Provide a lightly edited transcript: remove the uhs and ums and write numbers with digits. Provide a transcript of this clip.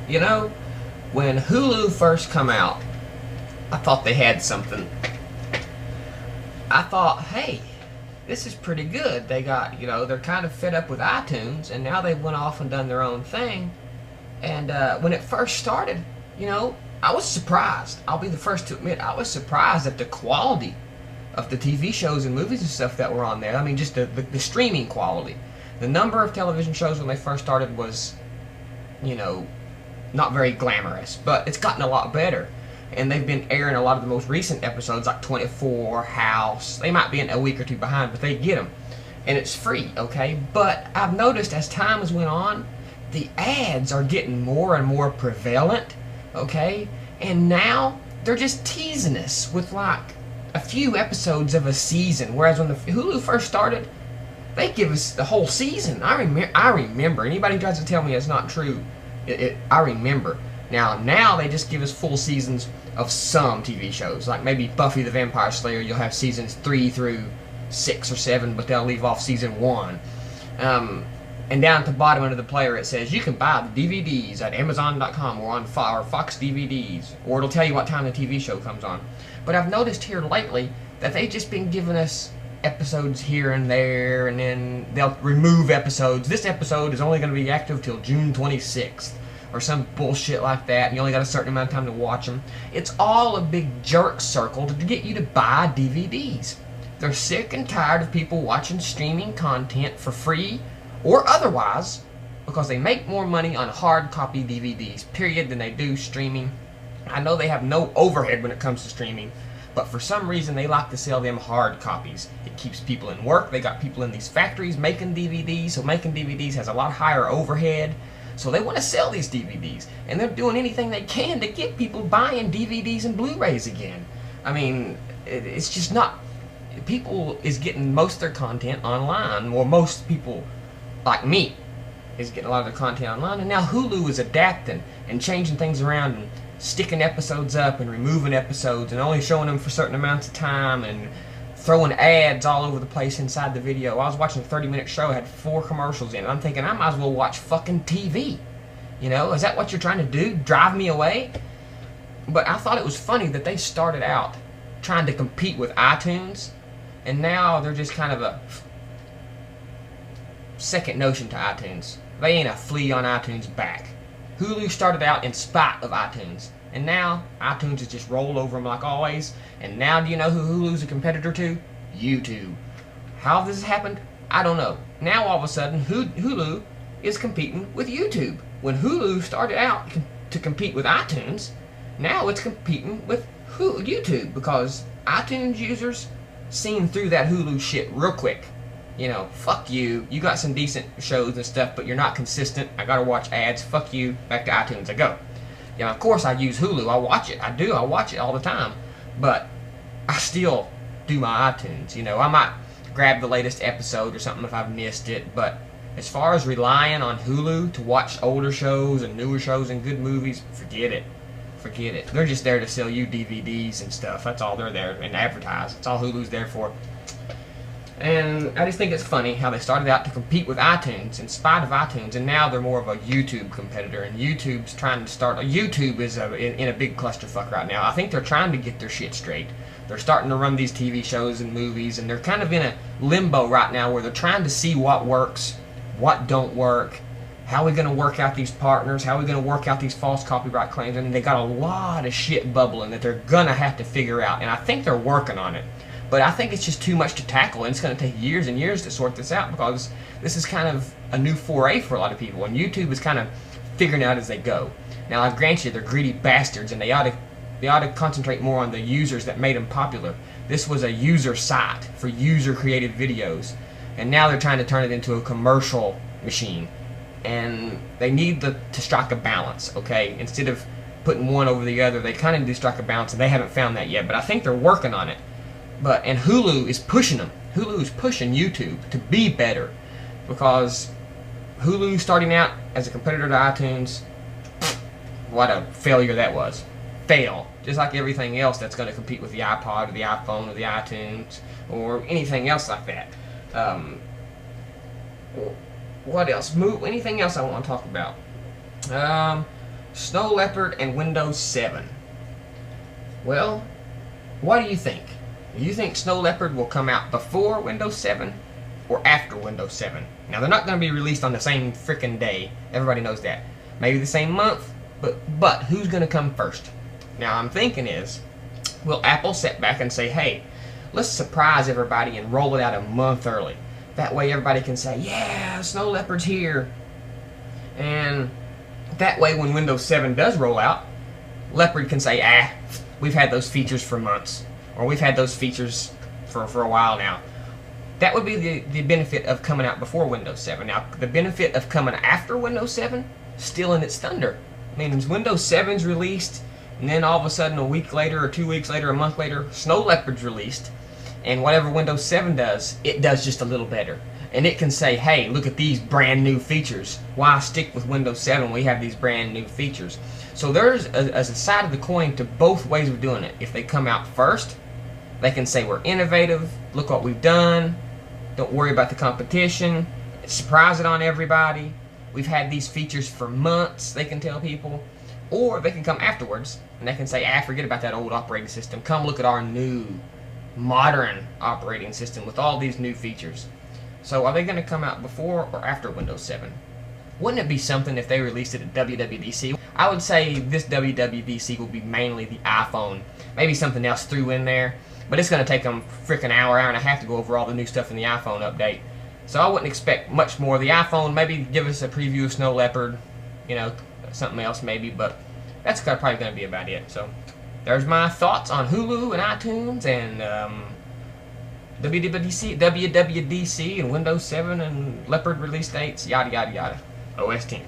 You know, when Hulu first come out, I thought they had something. I thought, hey, this is pretty good. They got, they're kind of fed up with iTunes, and now they went off and done their own thing. And when it first started, I was surprised. I'll be the first to admit, I was surprised at the quality of the TV shows and movies and stuff that were on there. I mean, just the streaming quality. The number of television shows when they first started was, not very glamorous, but it's gotten a lot better. And they've been airing a lot of the most recent episodes, like 24, House. They might be a week or two behind, but they get them. And it's free, okay? But I've noticed as time has went on, the ads are getting more and more prevalent, okay? And now they're just teasing us with like a few episodes of a season, whereas when the Hulu first started, they give us the whole season. I remember. Anybody who tries to tell me it's not true, I remember. Now they just give us full seasons of some TV shows, like maybe Buffy the Vampire Slayer. You'll have seasons 3 through 6 or 7, but they'll leave off season 1. And down at the bottom under the player it says you can buy the DVDs at Amazon.com or on Fox DVDs, or it'll tell you what time the TV show comes on. But I've noticed here lately that they've just been giving us episodes here and there, and then they'll remove episodes. This episode is only going to be active till June 26th, or some bullshit like that, and you only got a certain amount of time to watch them. It's all a big jerk circle to get you to buy DVDs. They're sick and tired of people watching streaming content for free or otherwise, because they make more money on hard copy DVDs, period, than they do streaming. I know they have no overhead when it comes to streaming, but for some reason they like to sell them hard copies. It keeps people in work. They got people in these factories making DVDs, so making DVDs has a lot higher overhead. So they want to sell these DVDs, and they're doing anything they can to get people buying DVDs and Blu-rays again. I mean, it's just not... People is getting most of their content online, or most people like me is getting a lot of their content online, and now Hulu is adapting and changing things around and sticking episodes up and removing episodes and only showing them for certain amounts of time and throwing ads all over the place inside the video. I was watching a 30-minute show, it had 4 commercials in it. I'm thinking I might as well watch fucking TV. Is that what you're trying to do? Drive me away? But I thought it was funny that they started out trying to compete with iTunes, and now they're just kind of a second notion to iTunes. They ain't a flea on iTunes' back. Hulu started out in spite of iTunes, and now iTunes has just rolled over them like always. And now do you know who Hulu's a competitor to? YouTube. How this has happened? I don't know. Now all of a sudden Hulu is competing with YouTube. When Hulu started out to compete with iTunes, now it's competing with YouTube, because iTunes users seen through that Hulu shit real quick. Fuck you. You got some decent shows and stuff, but you're not consistent. I gotta watch ads. Fuck you. Back to iTunes I go. Of course I use Hulu. I watch it. I watch it all the time. But I still do my iTunes. I might grab the latest episode or something if I've missed it. But as far as relying on Hulu to watch older shows and newer shows and good movies, forget it. Forget it. They're just there to sell you DVDs and stuff. That's all they're there, and advertise. That's all Hulu's there for. And I just think it's funny how they started out to compete with iTunes in spite of iTunes, and now they're more of a YouTube competitor, and YouTube's trying to start... YouTube is in a big clusterfuck right now. I think they're trying to get their shit straight. They're starting to run these TV shows and movies, and they're kind of in a limbo right now where they're trying to see what works, what don't work, how are we going to work out these partners, how are we going to work out these false copyright claims, and they got a lot of shit bubbling that they're going to have to figure out, and I think they're working on it. But I think it's just too much to tackle, and it's going to take years and years to sort this out, because this is kind of a new foray for a lot of people, and YouTube is kind of figuring out as they go. Now, I grant you, they're greedy bastards, and they ought to concentrate more on the users that made them popular. This was a user site for user-created videos, and now they're trying to turn it into a commercial machine. And they need to strike a balance, okay? Instead of putting one over the other, they kind of need to strike a balance, and they haven't found that yet, but I think they're working on it. And Hulu is pushing them. Hulu is pushing YouTube to be better, because Hulu starting out as a competitor to iTunes, what a failure that was. Fail. Just like everything else that's going to compete with the iPod or the iPhone or the iTunes or anything else like that. What else? Anything else I want to talk about? Snow Leopard and Windows 7. Well, what do you think? Do you think Snow Leopard will come out before Windows 7 or after Windows 7? Now, they're not going to be released on the same frickin' day. Everybody knows that. Maybe the same month, but who's going to come first? Now, I'm thinking is, will Apple sit back and say, hey, let's surprise everybody and roll it out a month early. That way everybody can say, yeah, Snow Leopard's here. And that way when Windows 7 does roll out, Leopard can say, we've had those features for months. Or we've had those features for a while now. That would be the benefit of coming out before Windows 7. Now, the benefit of coming after Windows 7, still in its thunder. I mean, Windows 7's released, and then all of a sudden a week later or 2 weeks later, a month later, Snow Leopard's released. And whatever Windows 7 does, it does just a little better. And it can say, hey, look at these brand new features. Why stick with Windows 7 when we have these brand new features? So there's a side of the coin to both ways of doing it. If they come out first, they can say we're innovative, look what we've done, don't worry about the competition, surprise it on everybody. We've had these features for months, they can tell people. Or they can come afterwards and they can say, forget about that old operating system. Come look at our new, modern operating system with all these new features. So are they going to come out before or after Windows 7? Wouldn't it be something if they released it at WWDC? I would say this WWDC will be mainly the iPhone. Maybe something else threw in there. But it's going to take them frickin' hour and a half to go over all the new stuff in the iPhone update. So I wouldn't expect much more. The iPhone, maybe give us a preview of Snow Leopard, you know, something else maybe, but that's probably going to be about it. So there's my thoughts on Hulu and iTunes and WWDC and Windows 7 and Leopard release dates, yada yada yada. OS 10.